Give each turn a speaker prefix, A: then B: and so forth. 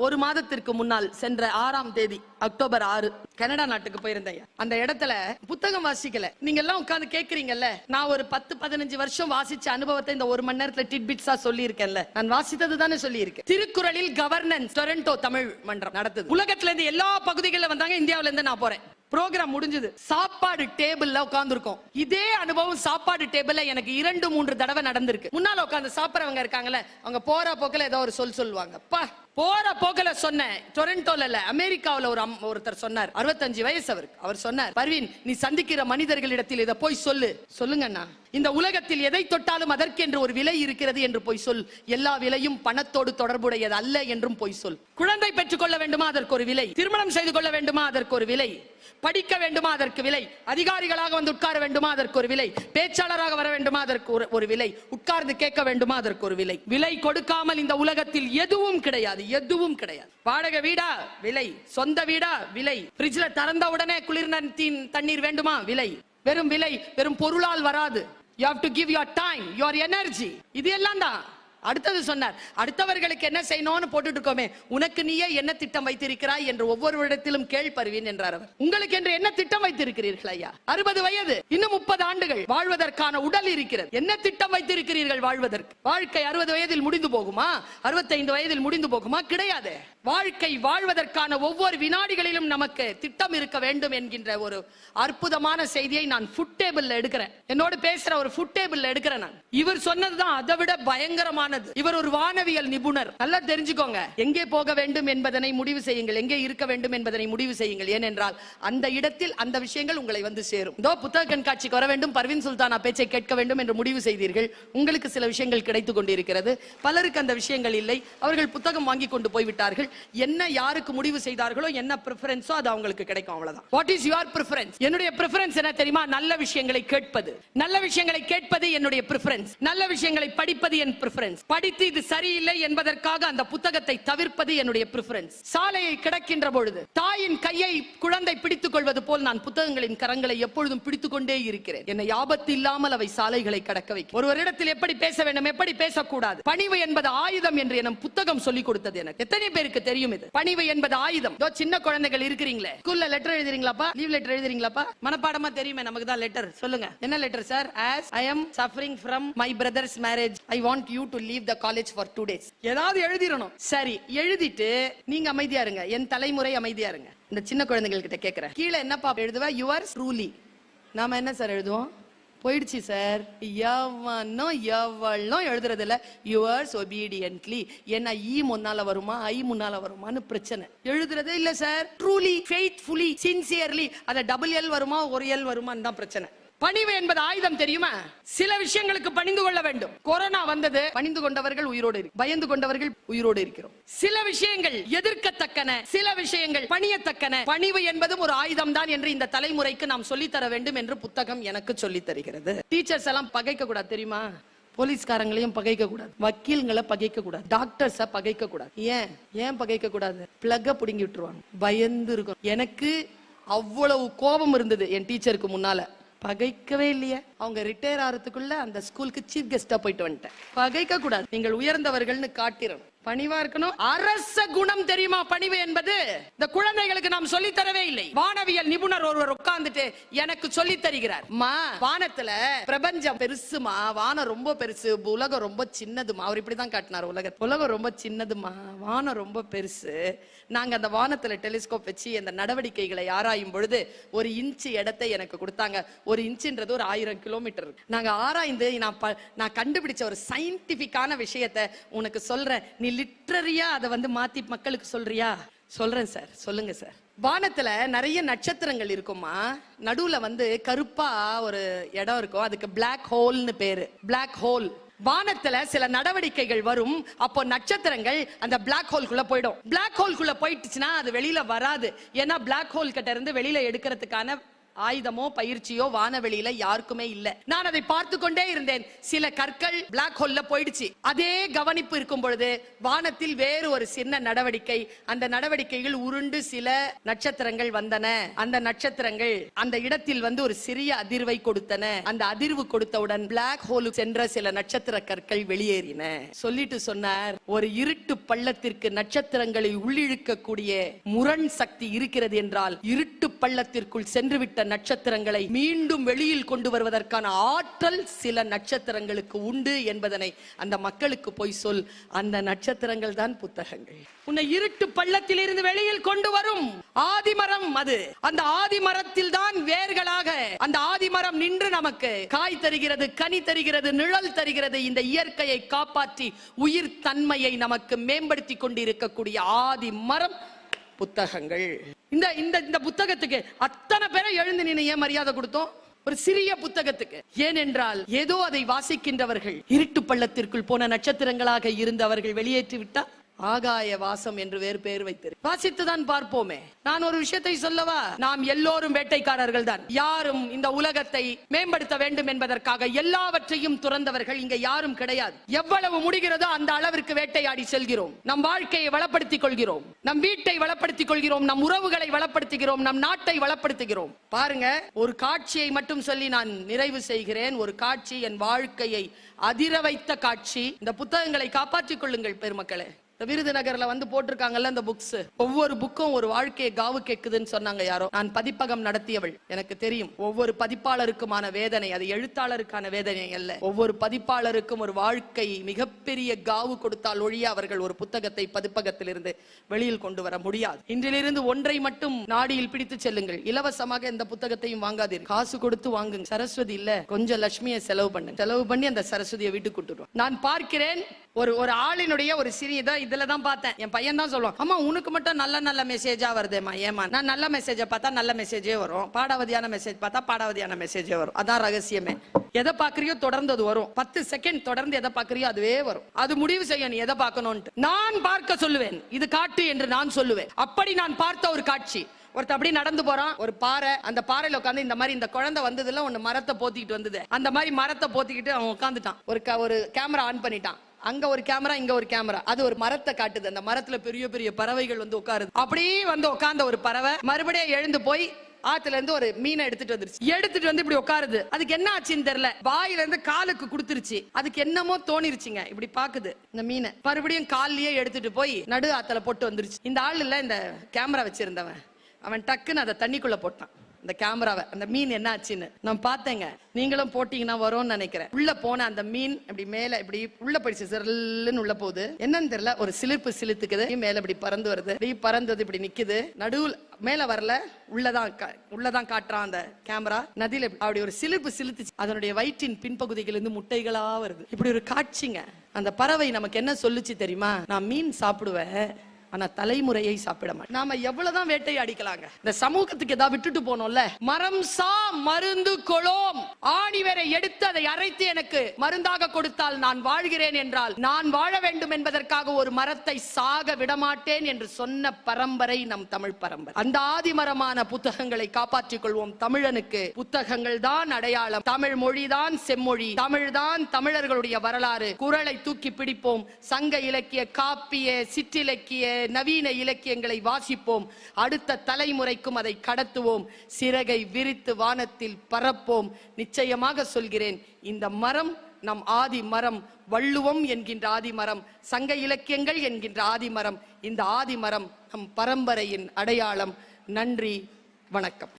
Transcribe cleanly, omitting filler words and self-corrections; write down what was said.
A: ஒரு மாதத்திற்கு முன்னால் சென்ற 6ஆம் தேதி அக்டோபர் 6 கனடா நாட்டுக்கு போயிருந்தேன். அந்த இடத்துல புத்தகம் வாசிக்கல. நீங்க எல்லாம் உட்கார்ந்து கேக்குறீங்கல்ல, நான் ஒரு 10-15 வருஷம் வாசிச்ச அனுபவத்தை இந்த 1 மணி நேரத்துல டிட்பிட்ஸா சொல்லி இருக்கேன்ல. நான் வாசித்தது தானே சொல்லி இருக்கேன். திருக்குறளில் கவர்னன்ஸ் டொரண்டோ தமிழ் மன்றம் நடத்துது. உலகத்துல இருந்து எல்லா பகுதிகளில் வந்தாங்க. இந்தியாவில இருந்து நான் போறேன். ப்ரோகிராம் முடிஞ்சது. சாப்பாடு டேபிள்ல உட்கார்ந்துருக்கோம். இதே அனுபவம் சாப்பாடு டேபிள்ல எனக்கு 2-3 தடவை நடந்திருக்கு. முன்னால உட்கார்ந்து சாப்பிடுறவங்க இருக்காங்கல்ல, அவங்க போற போக்குல ஏதோ ஒரு சொல்லுவாங்க. போற போக்குல சொன்னேன். டொரண்டோல இல்ல, அமெரிக்காவுல ஒருத்தர் சொன்னார். 65 வயசு அவருக்கு. அவர் சொன்னார், பர்வீன், நீ சந்திக்கிற மனிதர்களிடத்தில் இதை போய் சொல்லுங்கண்ணா. இந்த உலகத்தில் எதை தொட்டாலும் அதற்கென்று ஒரு விலை இருக்கிறது என்று போய் சொல். எல்லா விலையும் பணத்தோடு தொடர்புடையது அல்ல என்றும் போய் சொல். குழந்தை பெற்றுக் கொள்ள வேண்டுமா, அதற்கு ஒரு விலை. திருமணம் செய்து கொள்ள வேண்டுமா, அதற்கு ஒரு விலை. படிக்க வேண்டுமா, அதற்கு விலை. அதிகாரிகளாக வந்து உட்கார வேண்டுமா, அதற்கு ஒரு விலை. பேச்சாளராக வர வேண்டுமா, அதற்கு ஒரு விலை. உட்கார்ந்து கேட்க வேண்டுமா, அதற்கு ஒரு விலை. விலை கொடுக்காமல் இந்த உலகத்தில் எதுவும் கிடையாது. எதுவும் கிடையாது. வாடகை வீடா, விலை. சொந்த வீடா, விலை. ஃப்ரிட்ஜ்ல திறந்த உடனே குளிர் தண்ணீர் வேண்டுமா, விலை. வெறும் விலை, வெறும் பொருளால் வராது. You have to give your time, your energy. இது எல்லாம் தான். அடுத்தது சொன்னார், அடுத்தவர்களுக்கு என்ன செய்யணும்னு போட்டுட்டு இருக்கோமே, உனக்கு நீயே என்ன திட்டம் வைத்திருக்கிறாய் என்று ஒவ்வொரு இடத்திலும் கேள் பர்வீன் என்றார் அவர். உங்களுக்கு என்று என்ன திட்டம் வைத்திருக்கிறீர்கள் ஐயா? 60 வயது, இன்னும் 30 ஆண்டுகள் வாழ்வதற்கான உடல் இருக்கிறது. என்ன திட்டம் வைத்திருக்கிறீர்கள் வாழ்வதற்கு? வாழ்க்கை 60 வயதில் முடிந்து போகுமா? 65 வயதில் முடிந்து போகுமா? கிடையாது. வாழ்க்கை வாழ்வதற்கான ஒவ்வொரு வினாடிகளிலும் நமக்கு திட்டம் இருக்க வேண்டும் என்கின்ற ஒரு அற்புதமான செய்தியை நான் ஃபுட் டேபிள்ல எடுக்கிறேன். என்னோடு பேசுற ஒரு ஃபுட் டேபிள்ல எடுக்கிறேன் நான். இவர் சொன்னதுதான் அதை விட பயங்கரமான. இவர் ஒரு வானவியல் நிபுணர். நல்லா தெரிஞ்சுக்கோங்க. எங்கே போக வேண்டும் என்பதனை முடிவு செய்யுங்கள். எங்கே இருக்க வேண்டும் என்பதனை முடிவு செய்யுங்கள். ஏனென்றால் அந்த இடத்தில் அந்த விஷயங்கள் உங்களை வந்து சேரும். இதோ புத்தக கண்காட்சிக்கு வர வேண்டும், பர்வீன் சுல்தானா பேச்சை கேட்க வேண்டும் என்று முடிவு செய்தீர்கள். உங்களுக்கு சில விஷயங்கள் கிடைத்துக் கொண்டிருக்கிறது. பலருக்கு அந்த விஷயங்கள் இல்லை. அவர்கள் புத்தகம் வாங்கி கொண்டு போய்விட்டார்கள். என்ன யாருக்கு முடிவு செய்தார்களோ, என்ன பிரெஃபரன்ஸோ அது அவங்களுக்கு கிடைக்கும். அவ்வளவுதான். What is your preference? என்னுடைய பிரெஃபரன்ஸ் என்ன தெரியுமா? நல்ல விஷயங்களை கேட்பது. நல்ல விஷயங்களை கேட்பது என்னுடைய பிரெஃபரன்ஸ். நல்ல விஷயங்களை படிப்பது என் பிரெஃபரன்ஸ். படித்து இது சரியில்லை என்பதற்காக அந்த புத்தகத்தை தவிர்ப்பது என்னுடைய பிரெஃபரன்ஸ். சாலையை கிடக்கின்ற பொழுது தாயின் கையை குழந்தை பிடித்துக் கொள்வது போல் நான் புத்தகங்களின் கரங்களை எப்பொழுதும் பிடித்துக் கொண்டே இருக்கிறேன். என்னை ஆபத்து இல்லாமல் அவை சாலைகளை கடக்க வைக்கும். ஒருவரிடத்தில் எப்படி பேச வேண்டும், எப்படி பேசக்கூடாது. பணிவு என்பது ஆயுதம் என்று என் புத்தகம் சொல்லிக் கொடுத்தது எனக்கு. எத்தனை பேருக்கு தெரியும் இது? பணிவு என்பது ஆயுதம். சின்ன குழந்தைகள் இருக்கிறீங்களே, ஸ்கூல்ல லெட்டர் எழுதுறீங்களாப்பா? லீவ் லெட்டர் எழுதுறீங்களாப்பா? மனப்பாடமா தெரியுமே நமக்கு தான் லெட்டர். சொல்லுங்க, என்ன letter sir? as I am suffering from my brother's marriage, I want you to leave the college for 2 days. ஏதாவது எழுதிரணும். சரி, எழுதிட்டு நீங்க அமைதியா இருங்க. என் தலைமுறை அமைதியா இருங்க. இந்த சின்ன குழந்தைகள் கிட்ட கேக்குறேன், கீழே என்னப்பா எழுதுவ? yours truly. நாம என்ன சார் எழுதுவோம்? போயிடுச்சு சார். எவ்வளோ எழுதுறது இல்ல. yours obediently. என்ன ஈ முன்னால வருமா, ஐ முன்னால வருமான்னு பிரச்சனை. எழுதுறதே இல்ல சார். Truly, faithfully, sincerely. அத டபுள் எல் வருமா, ஒரு எல் வருமான்னு தான் பிரச்சனை. பணிவு என்பது ஆயுதம் தெரியுமா? சில விஷயங்களுக்கு பணிந்து கொள்ள வேண்டும். கொரோனா வந்தது, பணிந்து கொண்டவர்கள் உயிரோடு, பயந்து கொண்டவர்கள் உயிரோடு இருக்கிறோம். சில விஷயங்கள் எதிர்க்கத்தக்கன, சில விஷயங்கள் பணியத்தக்கன. பணிவு என்பதும் ஒரு ஆயுதம் தான் என்று இந்த தலைமுறைக்கு நாம் சொல்லித்தர வேண்டும் என்று புத்தகம் எனக்கு சொல்லி தருகிறது. டீச்சர்ஸ் எல்லாம் பகைக்க கூடாது தெரியுமா? போலீஸ்காரங்களையும் பகைக்க கூடாது, வக்கீல்களை பகைக்க கூடாது, டாக்டர்ஸ பகைக்க கூடாது. ஏன் பகைக்க கூடாது? பிளக்க புடுங்கி விட்டுருவாங்க. பயந்து இருக்கும். எனக்கு அவ்வளவு கோபம் இருந்தது என் டீச்சருக்கு முன்னால. பகைக்கவே இல்லையே. அவங்க ரிட்டையர் ஆகிறதுக்குள்ள அந்த ஸ்கூலுக்கு சீஃப் கெஸ்டா போயிட்டு வந்துட்டேன். பகைக்க கூடாது. நீங்கள் உயர்ந்தவர்கள்னு காட்டிடணும். பணிவா இருக்கணும். அரச குணம் தெரியுமா பணிவு என்பது? இந்த குழந்தைகளுக்கு நாம் சொல்லி தரவே இல்லை. வானவியல் நிபுணர் ஒருவர் உட்கார்ந்துட்டு எனக்கு சொல்லி தருகிறார். வானத்துல பிரபஞ்சம் பெருசுமா, வானம் ரொம்ப பெருசு, உலகம் ரொம்ப சின்னதுமா. அவர் இப்படிதான் காட்டினார். உலகம் ரொம்ப சின்னதுமா, வானம் ரொம்ப பெருசு. நாங்க அந்த வானத்துல டெலிஸ்கோப் வச்சு அந்த நடவடிக்கைகளை ஆராயும் பொழுது 1 இன்ச் இடத்தை எனக்கு கொடுத்தாங்க. 1 இன்ச்ன்றது ஒரு 1000 கிலோமீட்டர். நாங்க ஆராய்ந்து நான் கண்டுபிடிச்ச ஒரு சயின்டிபிக்கான விஷயத்தை உனக்கு சொல்றேன். நீ லிட்டரரியா அதை மாத்தி மக்களுக்கு சொல்றியா? சொல்றேன் சார். சொல்லுங்க சார். வானத்துல நிறைய நட்சத்திரங்கள் இருக்குமா. நடுவுல கருப்பா ஒரு இடம் இருக்கும். அதுக்கு பிளாக் ஹோல்னு பேரு. Black hole. வானத்துல சில நடவடிக்கைகள் வரும். அப்போ நட்சத்திரங்கள் அந்த பிளாக் ஹோல்குள்ள போயிடும். பிளாக் ஹோல்குள்ள போயிடுச்சுன்னா அது வெளியில வராது. ஏன்னா பிளாக் ஹோல் கிட்ட இருந்து வெளியில எடுக்கிறதுக்கான ஆயுதமோ பயிற்சியோ வானவெளியில யாருக்குமே இல்ல. நான் அதை பார்த்து கொண்டே இருந்தேன். சில கற்கள் பிளாக் ஹோல்ல போயிடுச்சு. அதே கவனிப்பு இருக்கும் பொழுது வானத்தில் வேறு ஒரு சின்ன நடவடிக்கை, அந்த நடவடிக்கைகள் உருண்டு சில நட்சத்திரங்கள் வந்தன. அந்த நட்சத்திரங்கள் அந்த இடத்தில் ஒரு சிறிய அதிர்வை கொடுத்தன. அந்த அதிர்வு கொடுத்தவுடன் பிளாக் ஹோல் சென்ற சில நட்சத்திர கற்கள் வெளியேறின. சொல்லிட்டு சொன்னார், ஒரு இருட்டு பள்ளத்திற்கு நட்சத்திரங்களை உள்ளிழுக்கக்கூடிய முரண் சக்தி இருக்கிறது என்றால், இருட்டு பள்ளத்திற்குள் சென்றுவிட்ட நட்சத்திரங்களை மீண்டும் வெளியில் கொண்டு வருவதற்கான ஆற்றல் சில நட்சத்திரங்களுக்கு உண்டு என்பதனை அந்த மக்களுக்கு போய் சொல். அந்த நட்சத்திரங்கள் தான் புத்தகங்கள். உன்னை இருட்டு பள்ளத்தில் இருந்து வெளியில் கொண்டு வரும் ஆதிமரம் அது. அந்த ஆதிமரத்தில் தான் வேர்களாக அந்த ஆதிமரம் நின்று நமக்கு காய் தருகிறது, கனி தருகிறது, நிழல் தருகிறது. இந்த இயற்கையை காப்பாற்றி உயிர் தன்மையை நமக்கு மேம்படுத்தி கொண்டிருக்கக்கூடிய ஆதிமரம் புத்தகங்கள். இந்த இந்த புத்தகத்துக்கு அத்தனை பேரை எழுந்து நின்று ஏன் மரியாதை கொடுத்தோம்? ஒரு சிறிய புத்தகத்துக்கு. ஏனென்றால் ஏதோ அதை வாசிக்கின்றவர்கள் இருட்டு பள்ளத்திற்குள் போன நட்சத்திரங்களாக இருந்தவர்கள் வெளியேற்றி விட்டா ஆகாய வாசம் என்று வேறு பெயர் வைத்து வாசித்துதான் பார்ப்போமே. நான் ஒரு விஷயத்தை சொல்லவா? நாம் எல்லோரும் வேட்டைக்காரர்கள் தான். யாரும் இந்த உலகத்தை மேம்படுத்த வேண்டும் என்பதற்காக எல்லாவற்றையும் துறந்தவர்கள் இங்க யாரும் கிடையாது. எவ்வளவு முடிகிறதோ அந்த அளவிற்கு வேட்டையாடி செல்கிறோம். நம் வாழ்க்கையை வளப்படுத்திக் கொள்கிறோம், நம் வீட்டை வளப்படுத்திக் கொள்கிறோம், நம் உறவுகளை வளப்படுத்துகிறோம், நம் நாட்டை வளப்படுத்துகிறோம். பாருங்க, ஒரு காட்சியை மட்டும் சொல்லி நான் நிறைவு செய்கிறேன். ஒரு காட்சி என் வாழ்க்கையை அதிர வைத்த காட்சி. இந்த புத்தகங்களை காப்பாற்றிக் கொள்ளுங்கள் பெருமக்களே. விருதுநகர்ல போட்டிருக்காங்கல்ல இந்த புக்ஸ், ஒவ்வொரு புக்கும் ஒரு வாழ்க்கையை காவு கேக்குதுன்னு சொன்னாங்க யாரோ. நான் பதிப்பகம் நடத்தியவள், எனக்கு தெரியும். ஒவ்வொரு பதிப்பாளருக்குமான வேதனை அது எழுத்தாளருக்கான வேதனை அல்ல. ஒவ்வொரு பதிப்பாளருக்கும் ஒரு வாழ்க்கை மிகப்பெரிய காவு கொடுத்தால் ஒழிய அவர்கள் ஒரு புத்தகத்தை பதிப்பகத்திலிருந்து வெளியில் கொண்டு வர முடியாது. இன்றிலிருந்து ஒன்றை மட்டும் நாடியில் பிடித்து செல்லுங்கள். இலவசமாக எந்த புத்தகத்தையும் வாங்காதீர்கள், காசு கொடுத்து வாங்குங்க. சரஸ்வதி இல்ல, கொஞ்சம் லட்சுமியை செலவு பண்ணி அந்த சரஸ்வதியை வீட்டுக்கு கூட்டுறோம். நான் பார்க்கிறேன் ஒரு ஆளினுடைய ஒரு சிறியதா இதுலதான் பார்த்தேன். என் பையன் தான் சொல்லுவான், அம்மா உனக்கு மட்டும் நல்ல நல்ல மெசேஜா வருதேமா. ஏமா நான் நல்ல மெசேஜ பார்த்தா நல்ல மெசேஜே வரும், பாடாவதியான மெசேஜ் பார்த்தா பாடாவதியான மெசேஜே வரும். அதான் ரகசியமே. எதை பாக்குறியோ தொடர்ந்து அது வரும். 10 செகண்ட் தொடர்ந்து எதை பாக்குறியோ அதுவே வரும். அது முடிவு செய்ய நீ எதை பார்க்கணும்னு நான் பார்க்க சொல்லுவேன். இது காட்டு என்று நான் சொல்லுவேன். அப்படி நான் பார்த்த ஒரு காட்சி. ஒருத்த அப்படி நடந்து போறான், ஒரு பாறை, அந்த பாறையில உட்காந்து இந்த மாதிரி இந்த குழந்தை வந்ததுல ஒன்னு மரத்தை போத்திக்கிட்டு வந்தது. அந்த மாதிரி மரத்தை போத்திக்கிட்டு அவன் உட்காந்துட்டான். ஒரு கேமரா ஆன் பண்ணிட்டான். அங்க ஒரு கேமரா, இங்க ஒரு கேமரா. அது ஒரு மரத்தை காட்டுது. அந்த மரத்துல பெரிய பெரிய பறவைகள் உட்காருது. அப்படியே உட்கார்ந்த ஒரு பறவை மறுபடியும் எழுந்து போய் ஆத்துல இருந்து ஒரு மீனை எடுத்துட்டு வந்துருச்சு. எடுத்துட்டு வந்து இப்படி உட்காருது. அதுக்கு என்ன ஆச்சுன்னு தெரியல. வாயில இருந்து காலுக்கு கொடுத்துருச்சு. அதுக்கு என்னமோ தோணிருச்சுங்க. இப்படி பாக்குது இந்த மீனை. மறுபடியும் கால்லயே எடுத்துட்டு போய் நடு ஆத்துல போட்டு வந்துருச்சு. இந்த ஆள் இல்ல, இந்த கேமரா வச்சிருந்தவன், அவன் டக்குன்னு அதை தண்ணிக்குள்ள போட்டான். அந்த கேமராவை, அந்த மீன் என்ன ஆச்சுன்னு நான் பார்த்தேங்க. நீங்களும் போட்டீங்கன்னா வரும்னு நினைக்கிறேன். உள்ள போன அந்த மீன் இப்படி மேல இப்படி உள்ள போயிடுச்சு. சிறல்லுன்னு உள்ள போகுது. என்னன்னு தெரியல, ஒரு சிலிர்ப்பு சிலுத்துக்குது. மேல இப்படி பறந்து வருது. இப்படி பறந்தது இப்படி நிக்குது. நடுவுல மேல வரல, உள்ளதான் காட்டுறான் அந்த கேமரா. நதியில அப்படி ஒரு சிலிர்ப்பு சிலுத்துச்சு. அதனுடைய வயிற்றின் பின்பகுதிகள் இருந்து முட்டைகளா வருது. இப்படி ஒரு காட்சிங்க. அந்த பறவை நமக்கு என்ன சொல்லுச்சு தெரியுமா? நான் மீன் சாப்பிடுவேன், ஆனா தலைமுறையை சாப்பிட மாட்டேன். நாம எவ்வளவுதான் வேட்டை அடிக்கலாங்க, இந்த சமூகத்துக்கு ஏதாவது விட்டுட்டு போனோம்ல. மரம் சா மருந்து கொளோம், ஆணிவரை எடுத்து அதை அரைத்து எனக்கு மருந்தாக கொடுத்தால் நான் வாழ்கிறேன் என்றால், நான் வாழ வேண்டும் என்பதற்காக ஒரு மரத்தை சாக விடமாட்டேன் என்று சொன்ன பரம்பரை நம் தமிழ் பரம்பரை. அந்த ஆதிமரமான புத்தகங்களை காப்பாற்றிக் கொள்வோம். தமிழனுக்கு புத்தகங்கள் தான் அடையாளம். தமிழ் மொழிதான் செம்மொழி. தமிழ் தான் தமிழர்களுடைய வரலாறு. குறளை தூக்கி பிடிப்போம். சங்க இலக்கிய, காப்பிய, சிற்றிலக்கிய, நவீன இலக்கியங்களை வாசிப்போம். அடுத்த தலைமுறைக்கும் அதை கடத்துவோம். சிறகை விரித்து வானத்தில் பறப்போம். நிச்சயமாக சொல்கிறேன், இந்த மரம் நம் ஆதி மரம். வள்ளுவம் என்கின்ற ஆதிமரம், சங்க இலக்கியங்கள் என்கின்ற ஆதிமரம். இந்த ஆதிமரம் நம் பரம்பரையின் அடையாளம். நன்றி, வணக்கம்.